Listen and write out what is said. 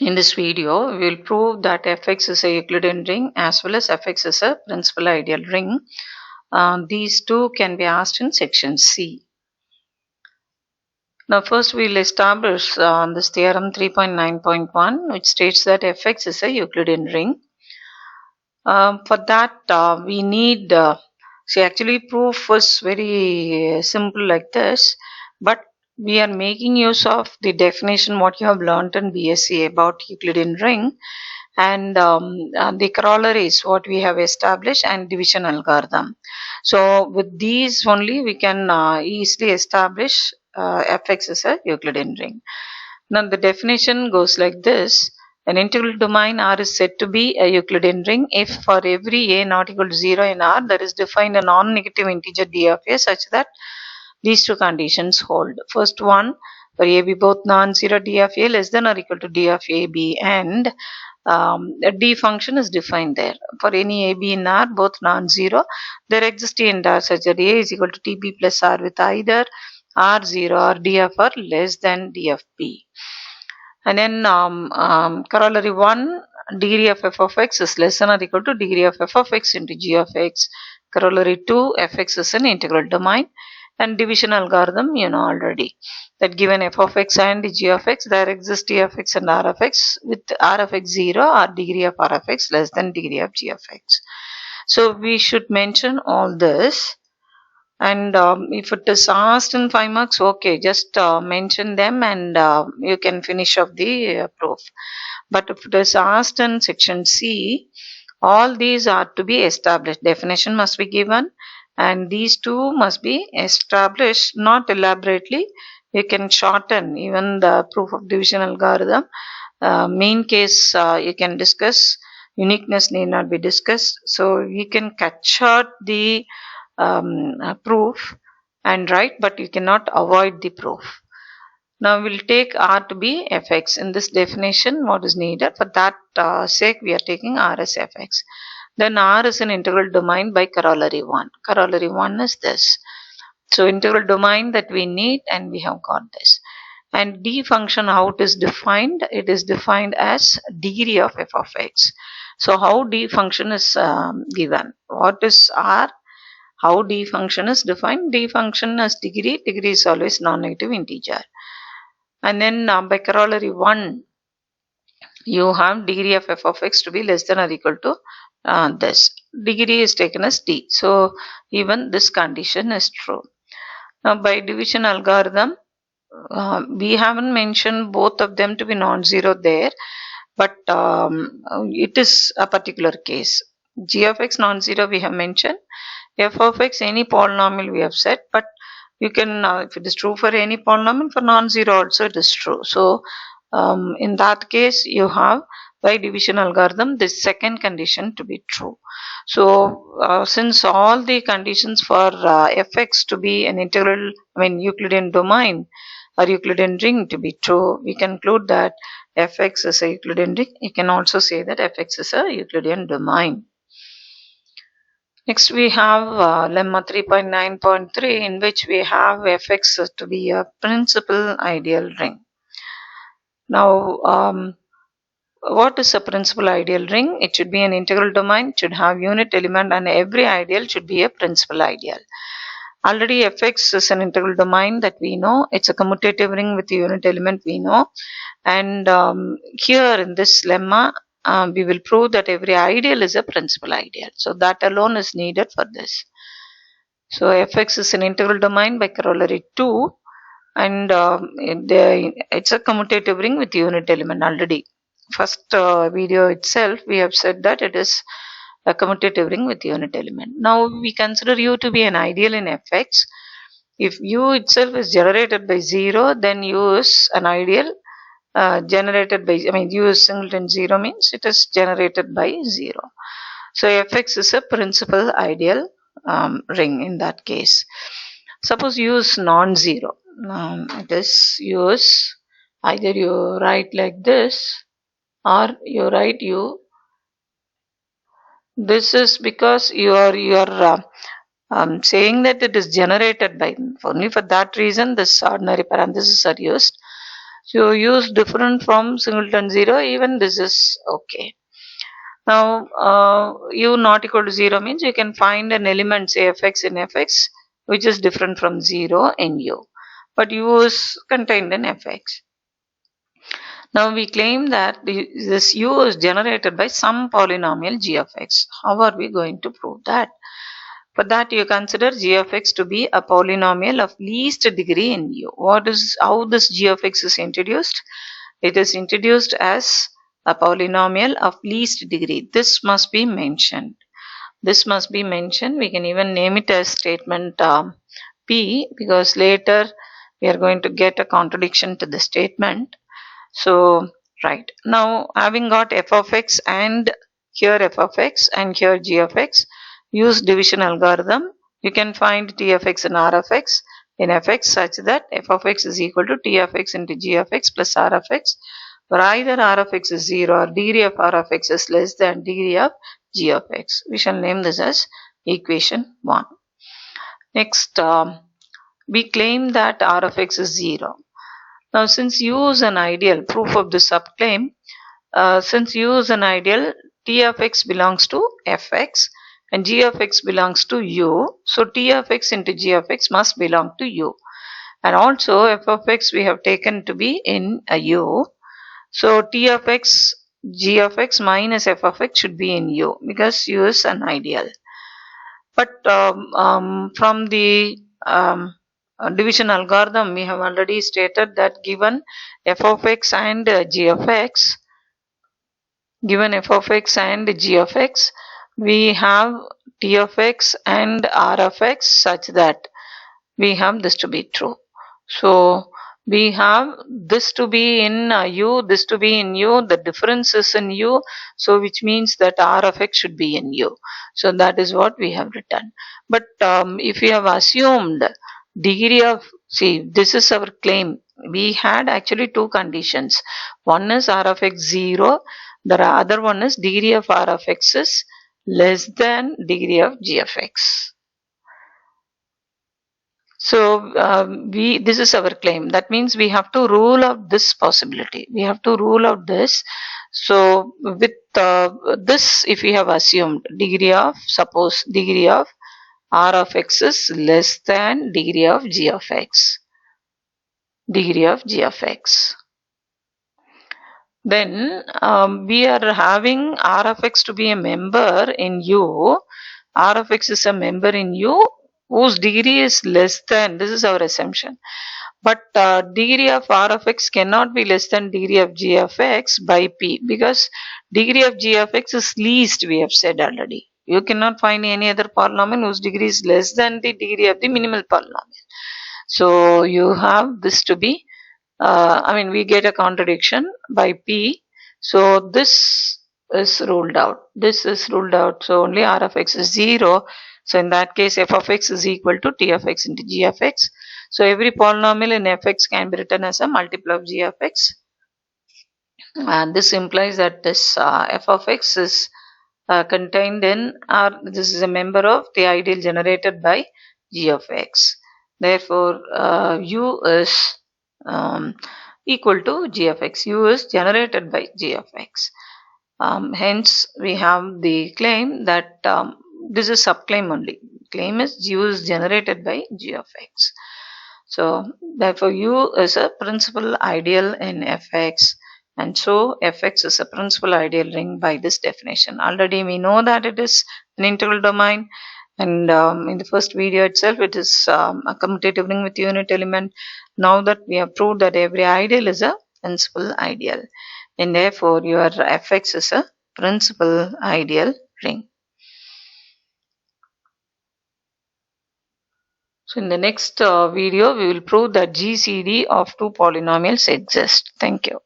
In this video, we will prove that Fx is a Euclidean ring as well as Fx is a principal ideal ring. These two can be asked in section C. Now first we will establish this theorem 3.9.1, which states that Fx is a Euclidean ring. For that we need, actually proof was very simple like this, but we are making use of the definition what you have learnt in B.Sc about Euclidean ring, and the corollaries what we have established and division algorithm. So with these only we can easily establish Fx is a Euclidean ring. Now the definition goes like this. An integral domain R is said to be a Euclidean ring if for every a not equal to 0 in R there is defined a non-negative integer d of a such that these two conditions hold. First one, for a b both non-zero d of a less than or equal to d of a b, and a d function is defined there. For any a b in R both non-zero, there exists in R such that a is equal to tb plus r with either r0 or d of r less than d of b. And then corollary 1, degree of f of x is less than or equal to degree of f of x into g of x. Corollary 2, fx is an integral domain. And division algorithm, you know already, that given f of x and g of x, there exists d of x and r of x with r of x 0 or degree of r of x less than degree of g of x. So we should mention all this. And if it is asked in 5 marks, okay, just mention them and you can finish off the proof. But if it is asked in section C, all these are to be established. Definition must be given and these two must be established, not elaborately. You can shorten even the proof of division algorithm. Main case you can discuss, uniqueness need not be discussed. So you can cut short the proof and write, but you cannot avoid the proof. Now we'll take R to be Fx. In this definition, what is needed? For that sake, we are taking R as Fx. Then R is an integral domain by corollary 1. Corollary 1 is this. So integral domain that we need, and we have got this. And d function, how it is defined? It is defined as degree of f of x. So how d function is given? What is R? How d function is defined? D function as degree. Degree is always non-negative integer. And then by corollary 1, you have degree of f of x to be less than or equal to this. Degree is taken as d. So even this condition is true. Now by division algorithm, we haven't mentioned both of them to be non-zero there, but it is a particular case. G of x non-zero we have mentioned. F of x any polynomial we have said, but you can, if it is true for any polynomial, for non-zero also it is true. So in that case you have by division algorithm this second condition to be true. So since all the conditions for fx to be an integral, Euclidean domain or Euclidean ring to be true, we conclude that fx is a Euclidean ring. You can also say that fx is a Euclidean domain. Next we have lemma 3.9.3, in which we have fx to be a principal ideal ring. Now what is a principal ideal ring? It should be an integral domain, it should have unit element, and every ideal should be a principal ideal. Already fx is an integral domain that we know. It's a commutative ring with a unit element we know. And here in this lemma, we will prove that every ideal is a principal ideal. So that alone is needed for this. So fx is an integral domain by corollary 2, and it's a commutative ring with unit element already. First video itself we have said that it is a commutative ring with unit element. Now we consider U to be an ideal in fx. If U itself is generated by 0, then U is an ideal generated by, U is singleton 0 means it is generated by 0. So fx is a principal ideal ring in that case. Suppose U is non-zero. It is U is, either you write like this or you write U. This is because you are saying that it is generated by, only for that reason this ordinary parentheses are used. So use different from singleton 0, even this is okay. Now u not equal to 0 means you can find an element, say fx in fx, which is different from 0 in u, but u is contained in fx. Now we claim that this u is generated by some polynomial g of x. How are we going to prove that? For that you consider g of x to be a polynomial of least degree in u. How this g of x is introduced? It is introduced as a polynomial of least degree. This must be mentioned. This must be mentioned. We can even name it as statement P, because later we are going to get a contradiction to the statement. So, right. Now, having got f of x and here f of x and here g of x, use division algorithm. You can find t of x and r of x in fx such that f of x is equal to t of x into g of x plus r of x, where either r of x is 0 or degree of r of x is less than degree of g of x. We shall name this as equation 1. Next, we claim that r of x is 0. Now, since u is an ideal, proof of this subclaim, since u is an ideal, t of x belongs to fx and g of x belongs to u. So, t of x into g of x must belong to u. And also, f of x we have taken to be in a u. So, t of x, g of x minus f of x should be in u, because u is an ideal. But from the division algorithm, we have already stated that given f of x and g of x, we have t of x and r of x such that we have this to be true. So we have this to be in u, this to be in u, the difference is in u, so which means that r of x should be in u. So that is what we have written. But if we have assumed degree of, see, this is our claim. We had actually two conditions. One is r of x 0, the other one is degree of r of x is less than degree of g of x. So this is our claim. That means we have to rule out this possibility. We have to rule out this. So with this, if we have assumed suppose degree of r of x is less than degree of g of x. Then we are having r of x to be a member in u. R of x is a member in u whose degree is less than, this is our assumption. But degree of r of x cannot be less than degree of g of x by p, because degree of g of x is least, we have said already. You cannot find any other polynomial whose degree is less than the degree of the minimal polynomial. So you have this to be, we get a contradiction by p. So this is ruled out. So only r of x is 0. So in that case, f of x is equal to t of x into g of x. So every polynomial in fx can be written as a multiple of g of x. And this implies that this f of x is contained in, this is a member of the ideal generated by g of x. Therefore, u is equal to g of x. U is generated by g of x. Hence, we have the claim that this is subclaim only. Claim is u is generated by g of x. So, therefore, u is a principal ideal in fx. And so fx is a principal ideal ring by this definition. Already we know that it is an integral domain, and in the first video itself it is a commutative ring with unit element. Now that we have proved that every ideal is a principal ideal, and therefore your fx is a principal ideal ring. So in the next video we will prove that GCD of two polynomials exist. Thank you.